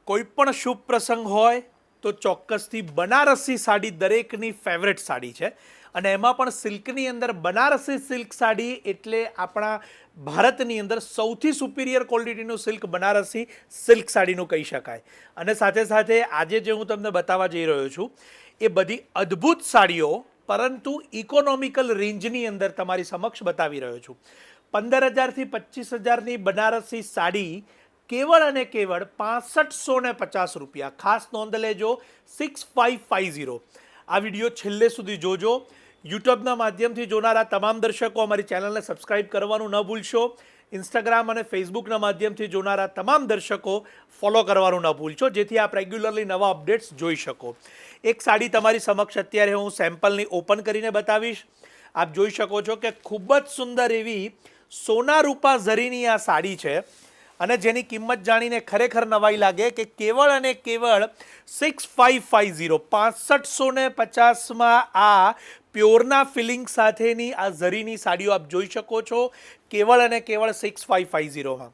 કોઈ પણ શુભ પ્રસંગ હોય તો ચોક્કસથી બનારસી સાડી દરેકની ફેવરેટ સાડી છે અને એમાં પણ સિલ્કની અંદર બનારસી સિલ્ક સાડી એટલે આપણા ભારતની અંદર સૌથી સુપિરિયર ક્વોલિટીનું સિલ્ક બનારસી સિલ્ક સાડીનું કહી શકાય। અને સાથે સાથે આજે જે હું તમને બતાવવા જઈ રહ્યો છું એ બધી અદ્ભુત સાડીઓ પરંતુ ઇકોનોમિકલ રેન્જની અંદર તમારી સમક્ષ બતાવી રહ્યો છું। 15,000 થી 25,000ની બનારસી સાડી કેવળ અને કેવળ 6550 રૂપિયા। ખાસ નોંધ લેજો 6550। આ વિડીયો છેલ્લે સુધી જોજો। યુટ્યુબના માધ્યમથી જોનારા તમામ દર્શકો અમારી ચેનલને સબસ્ક્રાઇબ કરવાનું ન ભૂલશો। ઇન્સ્ટાગ્રામ અને ફેસબુકના માધ્યમથી જોનારા તમામ દર્શકો ફોલો કરવાનું ન ભૂલશો, જેથી આપ રેગ્યુલરલી નવા અપડેટ્સ જોઈ શકો। એક સાડી તમારી સમક્ષ અત્યારે હું સેમ્પલની ઓપન કરીને બતાવીશ। આપ જોઈ શકો છો કે ખૂબ જ સુંદર એવી સોના રૂપા ઝરીની આ સાડી છે અને જેની કિંમત જાણીને ખરેખર નવાઈ લાગે કે કેવળ અને કેવળ 6550 6550માં આ પ્યોરના ફિલિંગ સાથેની આ ઝરીની સાડીઓ આપ જોઈ શકો છો કેવળ અને કેવળ 6550માં।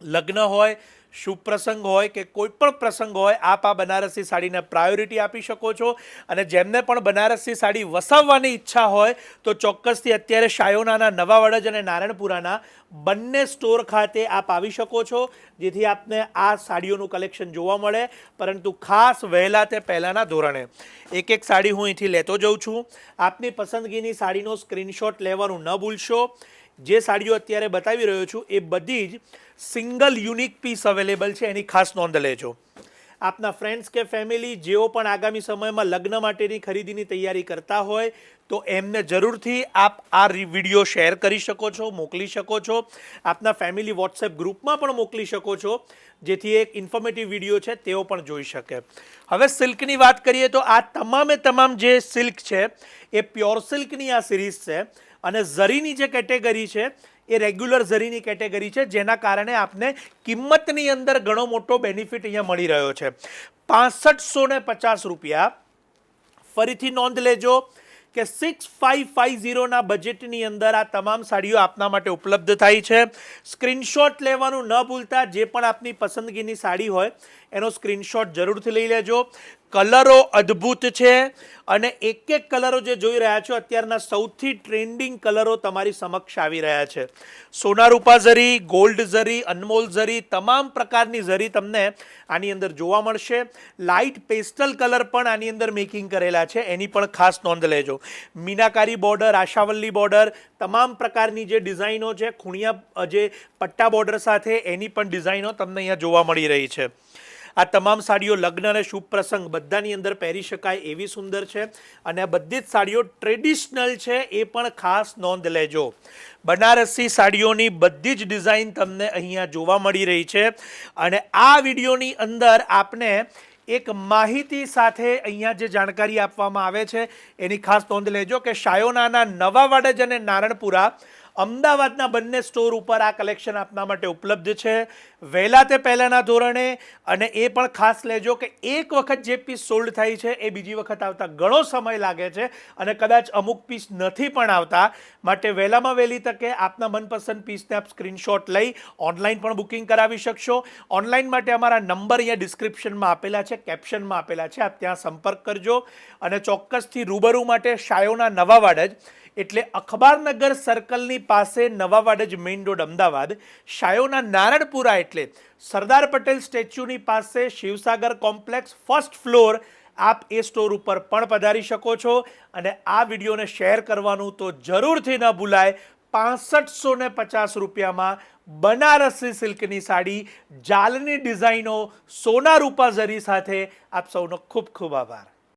લગ્ન હોય, શુભ પ્રસંગ હોય કે કોઈ પણ પ્રસંગ હોય, આપ આ બનારસી સાડીને પ્રાયોરિટી આપી શકો છો। અને જેમને પણ બનારસી સાડી વસાવવાની ઈચ્છા હોય તો ચોક્કસથી અત્યારે શાયોનાના નવા વડજ અને નારણપુરાના બંને સ્ટોર ખાતે આપ આવી શકો છો, જેથી આપને આ સાડીઓનું કલેક્શન જોવા મળે। પરંતુ ખાસ વહેલા તે પહેલાંના ધોરણે એક એક સાડી હું અહીંથી લેતો જઉં છું। આપની પસંદગીની સાડીનો સ્ક્રીનશોટ લેવાનું ન ભૂલશો। જે સાડીઓ અત્યારે બતાવી રહ્યો છું એ બધી જ સિંગલ યુનિક પીસ અવેલેબલ છે, એની ખાસ નોંધ લેજો। આપના ફ્રેન્ડ્સ કે ફેમિલી જેઓ પણ આગામી સમયમાં લગ્ન માટેની ખરીદીની તૈયારી કરતા હોય તો એમને જરૂરથી આપ આ વિડીયો શેર કરી શકો છો, મોકલી શકો છો। આપના ફેમિલી વોટ્સએપ ગ્રુપમાં પણ મોકલી શકો છો, જેથી એક ઇન્ફોર્મેટિવ વિડીયો છે તેઓ પણ જોઈ શકે। હવે સિલ્કની વાત કરીએ તો આ તમામે તમામ જે સિલ્ક છે એ પ્યોર સિલ્કની આ સિરીઝ છે અને ઝરીની જે કેટેગરી છે એ રેગ્યુલર ઝરીની કેટેગરી છે, જેના કારણે આપને કિંમતની અંદર ઘણો મોટો બેનિફિટ અહીંયા મળી રહ્યો છે। 6550 રૂપિયા। ફરીથી નોંધ લેજો કે 6550ના બજેટની અંદર આ તમામ સાડીઓ આપના માટે ઉપલબ્ધ થાય છે। સ્ક્રીનશોટ લેવાનું ન ભૂલતા। જે પણ આપની પસંદગીની સાડી હોય એનો સ્ક્રીનશોટ જરૂરથી લઈ લેજો। કલરો અદ્ભુત છે અને એક એક કલરો જે જોઈ રહ્યા છો અત્યારના સૌથી ટ્રેન્ડિંગ કલરો તમારી સમક્ષ આવી રહ્યા છે। સોના રૂપા ઝરી, ગોલ્ડ ઝરી, અનમોલ ઝરી, તમામ પ્રકારની ઝરી તમને આની અંદર જોવા મળશે। લાઇટ પેસ્ટલ કલર પણ આની અંદર મેકિંગ કરેલા છે, એની પણ ખાસ નોંધ લેજો। મીનાકારી બોર્ડર, આશાવલ્લી બોર્ડર, તમામ પ્રકારની જે ડિઝાઇનો છે, ખૂણિયા જે પટ્ટા બોર્ડર સાથે એની પણ ડિઝાઇનો તમને અહીંયા જોવા મળી રહી છે। આ તમામ સાડીઓ લગ્ન અને શુભ પ્રસંગ બધાની અંદર પહેરી શકાય એવી સુંદર છે અને આ બધી જ સાડીઓ ટ્રેડિશનલ છે, એ પણ ખાસ નોંધ લેજો। બનારસી સાડીઓની બધી જ ડિઝાઇન તમને અહીંયા જોવા મળી રહી છે અને આ વિડીયોની અંદર આપને એક માહિતી સાથે અહીંયા જે જાણકારી આપવામાં આવે છે એની ખાસ નોંધ લેજો કે શાયોનાના નવા વડજ અને નારણપુરા અમદાવાદના બંને સ્ટોર ઉપર આ કલેક્શન આપના માટે ઉપલબ્ધ છે વહેલા તે પહેલાંના ધોરણે। અને એ પણ ખાસ લેજો કે એક વખત જે પીસ સોલ્ડ થાય છે એ બીજી વખત આવતા ઘણો સમય લાગે છે અને કદાચ અમુક પીસ નથી પણ આવતા, માટે વહેલામાં વહેલી તકે આપના મનપસંદ પીસને આપ સ્ક્રીનશોટ લઈ ઓનલાઈન પણ બુકિંગ કરાવી શકશો। ઓનલાઈન માટે અમારા નંબર અહીંયા ડિસ્ક્રિપ્શનમાં આપેલા છે, કેપ્શનમાં આપેલા છે, આપ ત્યાં સંપર્ક કરજો। અને ચોક્કસથી રૂબરૂ માટે શાયોના નવા વાડજ એટલે અખબારનગર સર્કલની પાસે નવા વાડજ મેઇન રોડ અમદાવાદ, શાયોના નારણપુરા એટલે સરદાર પટેલ સ્ટેચ્યુની પાસે શિવસાગર કોમ્પ્લેક્સ ફર્સ્ટ ફ્લોર, આપ એ સ્ટોર ઉપર પણ પધારી શકો છો। અને આ વિડીયોને શેર કરવાનું તો જરૂરથી ન ભૂલાય। 6550 રૂપિયામાં બનારસી સિલ્કની સાડી, જાલની ડિઝાઇનો, સોના રૂપા ઝરી સાથે આપ સૌનો ખૂબ ખૂબ આભાર।